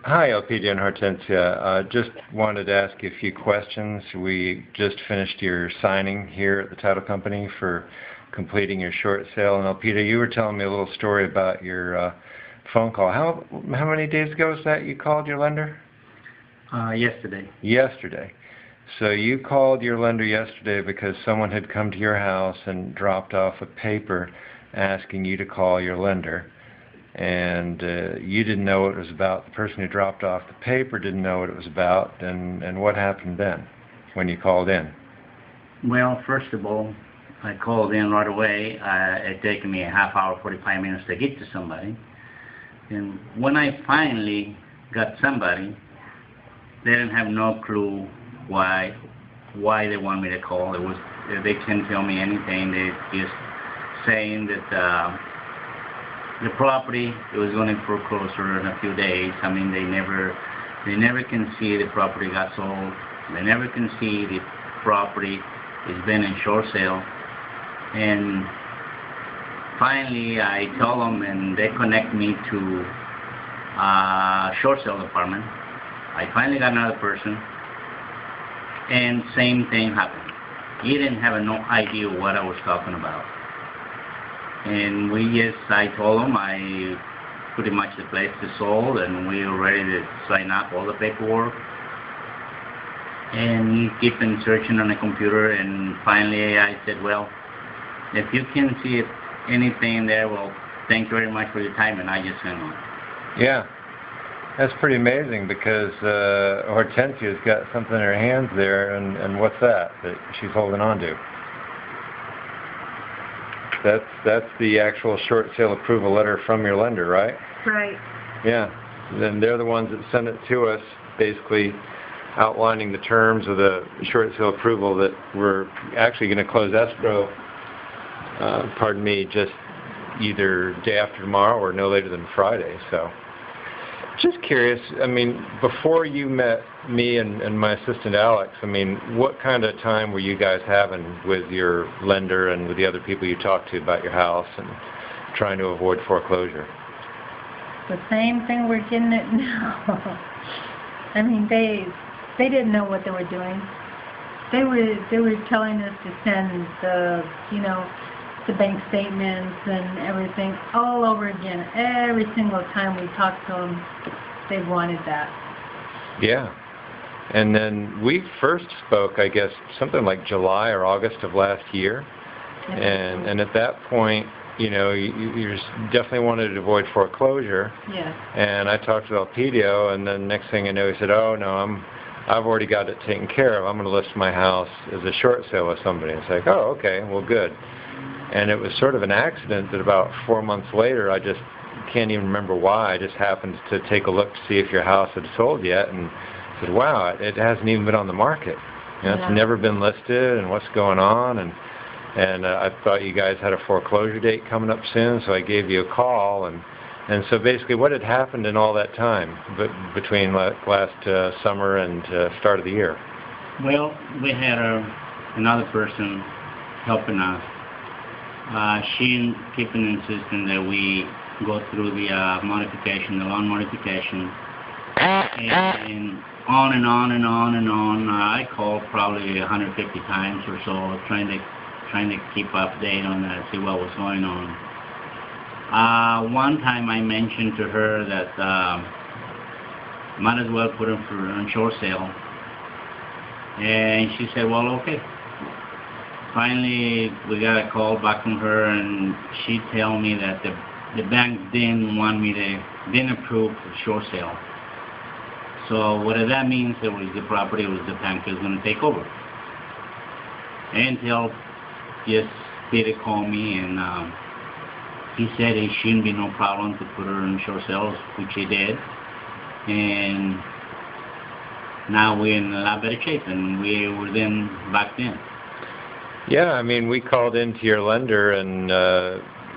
Hi, Elpidia and Hortensia. Just wanted to ask you a few questions. We just finished your signing here at the title company for completing your short sale. And Elpidia, you were telling me a little story about your phone call. How many days ago was that you called your lender? Yesterday. Yesterday. So you called your lender yesterday because someone had come to your house and dropped off a paper asking you to call your lender. And you didn't know what it was about. The person who dropped off the paper didn't know what it was about. And what happened then when you called in? Well, first of all, I called in right away. It had taken me a half hour, 45 minutes to get to somebody. And when I finally got somebody, they didn't have no clue why they want me to call. They couldn't tell me anything. They just saying that the property, it was going to foreclosure in a few days. I mean, they never can see the property got sold. They never can see the property has been in short sale. And finally, I tell them, and they connect me to a short sale department. I finally got another person, and same thing happened. He didn't have no idea what I was talking about. And I told him I pretty much the place is sold and we were ready to sign up all the paperwork. And he kept on searching on the computer, and finally I said, well, if you can see anything there, well, thank you very much for your time, and I just hung on. Yeah, that's pretty amazing because Hortensia's got something in her hands there, and what's that she's holding on to? That's the actual short sale approval letter from your lender, right? Right. Yeah. Then they're the ones that send it to us, basically outlining the terms of the short sale approval that we're actually going to close escrow, just either day after tomorrow or no later than Friday. So just curious, I mean, before you met me and my assistant Alex, I mean, what kind of time were you guys having with your lender and with the other people you talked to about your house and trying to avoid foreclosure? The same thing we're getting it now. I mean, they didn't know what they were doing. They were telling us to send the bank statements and everything all over again. Every single time we talked to them, they wanted that. Yeah. And then we first spoke, I guess, something like July or August of last year. And at that point, you definitely wanted to avoid foreclosure. Yeah. And I talked to Elpidio, and then next thing I know, he said, oh, no, I've already got it taken care of. I'm going to list my house as a short sale with somebody. It's like, oh, okay, well, good. And it was sort of an accident that about 4 months later, I just can't even remember why, I just happened to take a look to see if your house had sold yet, and said, wow, it hasn't even been on the market. It's never been listed, and what's going on? And I thought you guys had a foreclosure date coming up soon, so I gave you a call. And so basically what had happened in all that time between last summer and start of the year? Well, we had another person helping us. She keeping insisting that we go through the modification, the loan modification, and on and on and on and on. I called probably 150 times or so, trying to keep update on that, see what was going on. One time I mentioned to her that might as well put them on short sale, and she said, well, okay. Finally, we got a call back from her, and she told me that the bank didn't approve the short sale. So what that means, it was the property was the bank is going to take over. Until just Peter called me, and he said it shouldn't be no problem to put her in short sales, which he did. And now we're in a lot better shape than we were then back then. Yeah, I mean, we called into your lender, and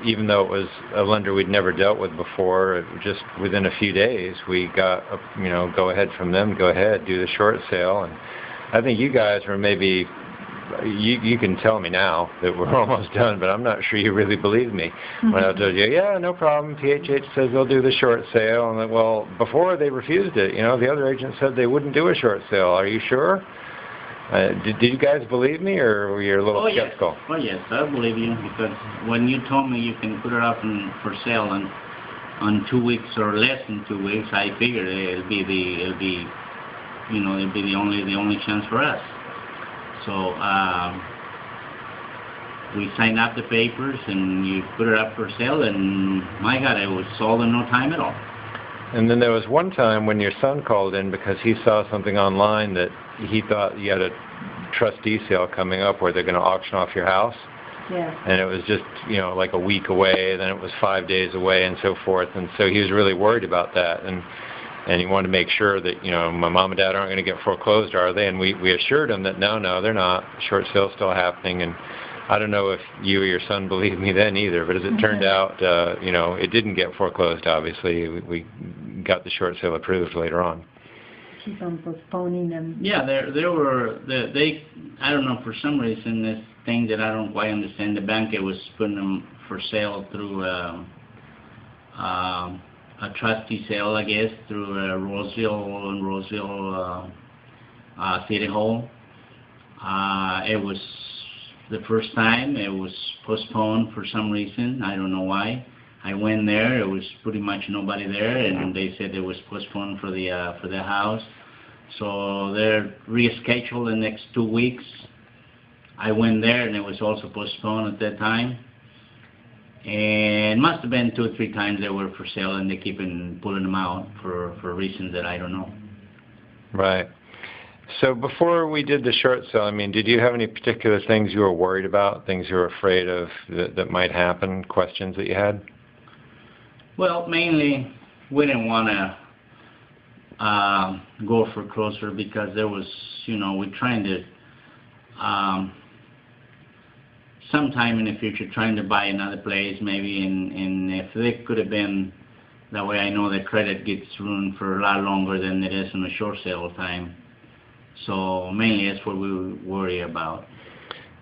even though it was a lender we'd never dealt with before, just within a few days, we got go ahead from them, go ahead, do the short sale. And I think you guys were maybe you can tell me now that we're almost done, but I'm not sure you really believe me when I told you, yeah, no problem, PHH says they'll do the short sale. And well, before they refused it, the other agent said they wouldn't do a short sale. Are you sure? Did you guys believe me, or were you a little skeptical? Yes. Oh yes, I believe you, because when you told me you can put it up for sale on 2 weeks or less than 2 weeks, I figured it'll be the only chance for us. So we signed up the papers and you put it up for sale, and my God, it was sold in no time at all. And then there was one time when your son called in because he saw something online that he thought you had a trustee sale coming up where they're going to auction off your house. Yes. And it was just, like a week away, then it was 5 days away and so forth. And so he was really worried about that. And he wanted to make sure that, my mom and dad aren't going to get foreclosed, are they? And we assured him that no, they're not. Short sale's still happening. And I don't know if you or your son believed me then either, but as it turned out, it didn't get foreclosed, obviously. We got the short sale approved later on. Keep on postponing them. Yeah, they I don't know, for some reason, this thing that I don't quite understand, the bank, it was putting them for sale through a trustee sale, I guess, through Roseville City Hall. It was the first time it was postponed for some reason. I don't know why. I went there. It was pretty much nobody there, and they said it was postponed for the house. So they're rescheduled the next 2 weeks. I went there, and it was also postponed at that time. And it must have been 2 or 3 times they were for sale, and they keep pulling them out for reasons that I don't know. Right. So before we did the short sale, did you have any particular things you were worried about, things you were afraid of that might happen, questions that you had? Well, mainly, we didn't want to go foreclosure because there was, we're trying to, sometime in the future, trying to buy another place maybe, and if it could have been, that way I know the credit gets ruined for a lot longer than it is in a short sale time. So mainly that's what we worry about.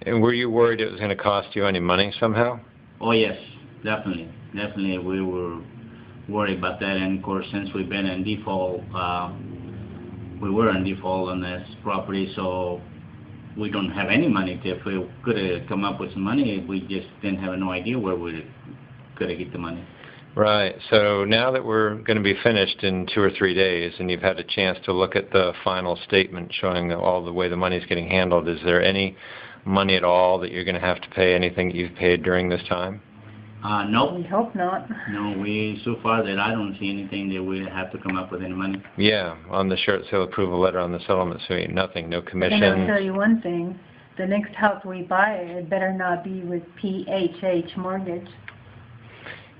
And were you worried it was going to cost you any money somehow? Oh yes, definitely. Definitely we were worried about that, and of course since we've been in default, we were in default on this property, so we don't have any money. If we could have come up with some money, we just didn't have no idea where we could have get the money. Right. So now that we're going to be finished in 2 or 3 days, and you've had a chance to look at the final statement showing all the way the money's getting handled, is there any money at all that you're going to have to pay, anything that you've paid during this time? No. We hope not. No, so far that I don't see anything that we have to come up with any money. Yeah, on the short sale approval letter on the settlement suite, nothing, no commission. And I'll tell you one thing, the next house we buy, it better not be with PHH mortgage.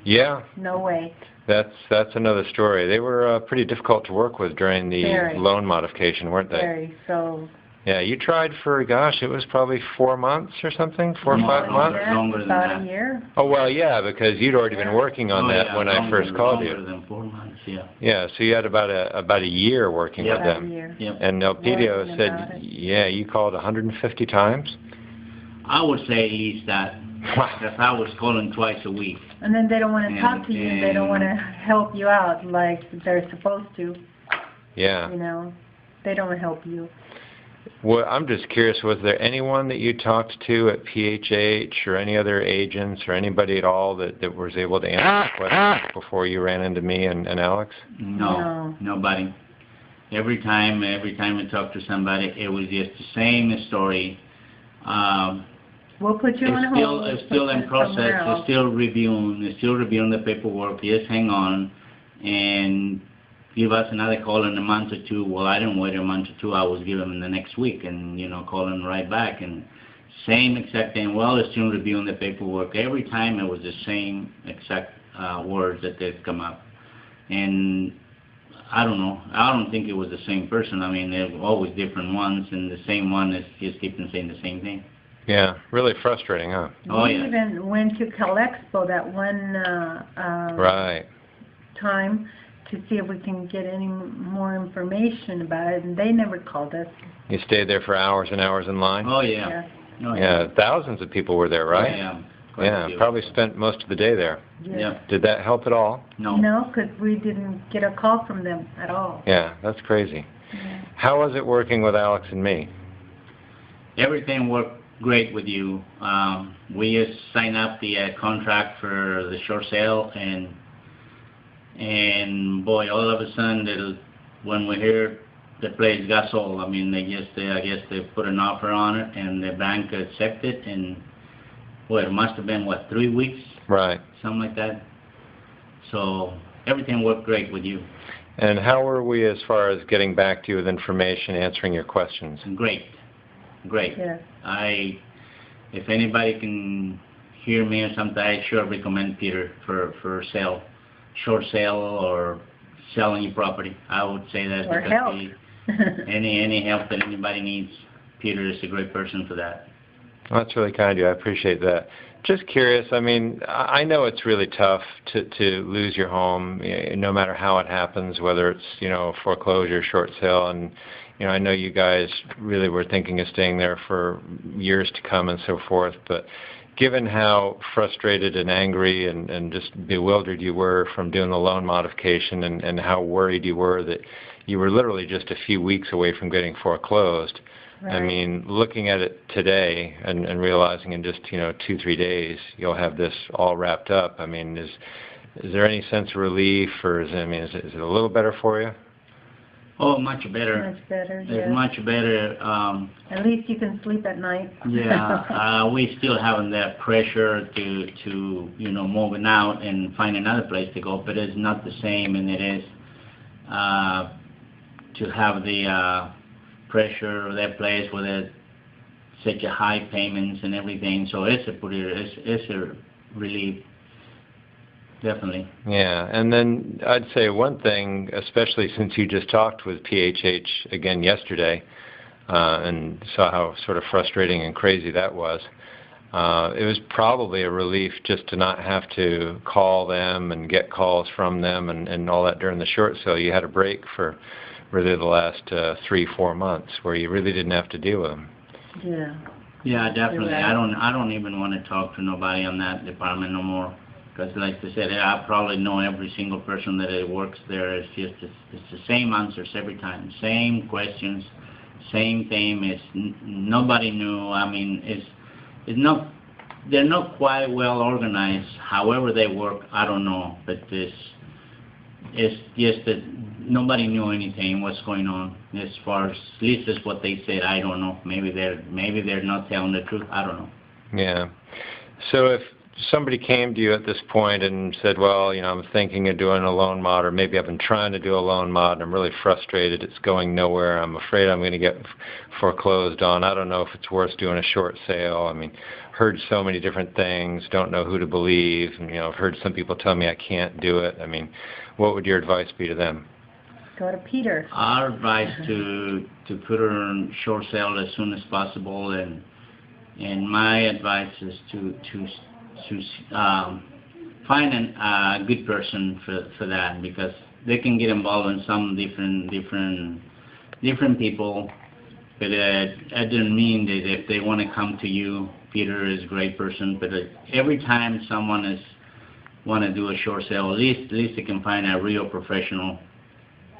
Yeah. No way. That's another story. They were pretty difficult to work with during the loan modification, weren't they? Very. So. Yeah, you tried for, gosh, it was probably 4 months or something, 4 or 5 months? Longer than about that. A year. Oh, well, yeah, because you'd already been working on that when I first called you. Longer than 4 months, yeah. Yeah, so you had about a year working with them. About a year. Yep. And Elpidio said, yeah, you called 150 times? I would say at least that. Wow. Because I was calling twice a week. And then they don't want to talk to you, and they don't want to help you out like they're supposed to. Yeah. They don't help you. Well, I'm just curious, was there anyone that you talked to at PHH or any other agents or anybody at all that was able to answer the questions before you ran into me and Alex? No, nobody. Every time I talked to somebody, it was just the same story. We'll put you on hold. It's still in process. It's still reviewing the paperwork. Just hang on and give us another call in a month or two. Well, I didn't wait a month or two. I was giving them the next week and, calling right back. And same exact thing. Well, it's still reviewing the paperwork. Every time it was the same exact words that they'd come up. And I don't know. I don't think it was the same person. There were always different ones, and the same one is just keeping saying the same thing. Yeah, really frustrating, huh? Oh, yeah. We even went to Calexpo that one right. time, to see if we can get any more information about it, and they never called us. You stayed there for hours and hours in line? Oh, yeah. Yeah. Oh, Yeah, thousands of people were there, right? Yeah. Quite a Yeah, few. probably spent most of the day there. Yeah. Did that help at all? No. No, because we didn't get a call from them at all. Yeah, that's crazy. Yeah. How was it working with Alex and me? Everything worked great with you. We just signed up the contract for the short sale, and boy, all of a sudden, when we hear the place got sold, I mean, I guess they put an offer on it, and the bank accepted, and boy, it must have been, what, 3 weeks? Right. Something like that. So everything worked great with you. And how were we as far as getting back to you with information, answering your questions? Great. Yeah. If anybody can hear me or something, I sure recommend Peter for sale, short sale or selling your property. I would say that Or because help. any help that anybody needs, Peter is a great person for that. Well, that's really kind of you. I appreciate that. Just curious, I mean, I know it's really tough to lose your home, no matter how it happens, whether it's, foreclosure, short sale, and, I know you guys really were thinking of staying there for years to come and so forth, but given how frustrated and angry and just bewildered you were from doing the loan modification and how worried you were that you were literally just a few weeks away from getting foreclosed, Right. I mean, looking at it today and realizing in just, 2-3 days you'll have this all wrapped up, I mean, is there any sense of relief, or is it a little better for you? Oh, much better. Much better, It's yeah. much better. At least you can sleep at night. Yeah, we still having that pressure to moving out and find another place to go, but it's not the same, and it is to have the pressure of that place with such a high payments and everything. So it's a relief, definitely. Yeah, and then I'd say one thing, especially since you just talked with PHH again yesterday and saw how sort of frustrating and crazy that was, it was probably a relief just to not have to call them and get calls from them and all that during the short sale. You had a break for really the last 3-4 months where you really didn't have to deal with them. Yeah. Yeah, definitely. Right. I don't even want to talk to nobody on that department no more. Because like I said, I probably know every single person that works there. It's the same answers every time, same questions, same thing. It's nobody new. I mean, they're not quite well organized. However they work, I don't know. But it's just that nobody knew anything what's going on as far as at least is what they said. I don't know. Maybe they're not telling the truth. I don't know. Yeah. So if somebody came to you at this point and said, well, I'm thinking of doing a loan mod, or maybe I've been trying to do a loan mod and I'm really frustrated, it's going nowhere, I'm afraid I'm going to get foreclosed on, I don't know if it's worth doing a short sale, I mean, heard so many different things, don't know who to believe, and, I've heard some people tell me I can't do it, I mean, what would your advice be to them? Go to Peter. Our advice to put her on short sale as soon as possible, and my advice is to find a good person for that, because they can get involved in some different people, but that doesn't mean that if they want to come to you, Peter is a great person. But every time someone want to do a short sale, at least they can find a real professional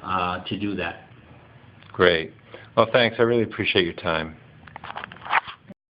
to do that. Great. Well, thanks. I really appreciate your time.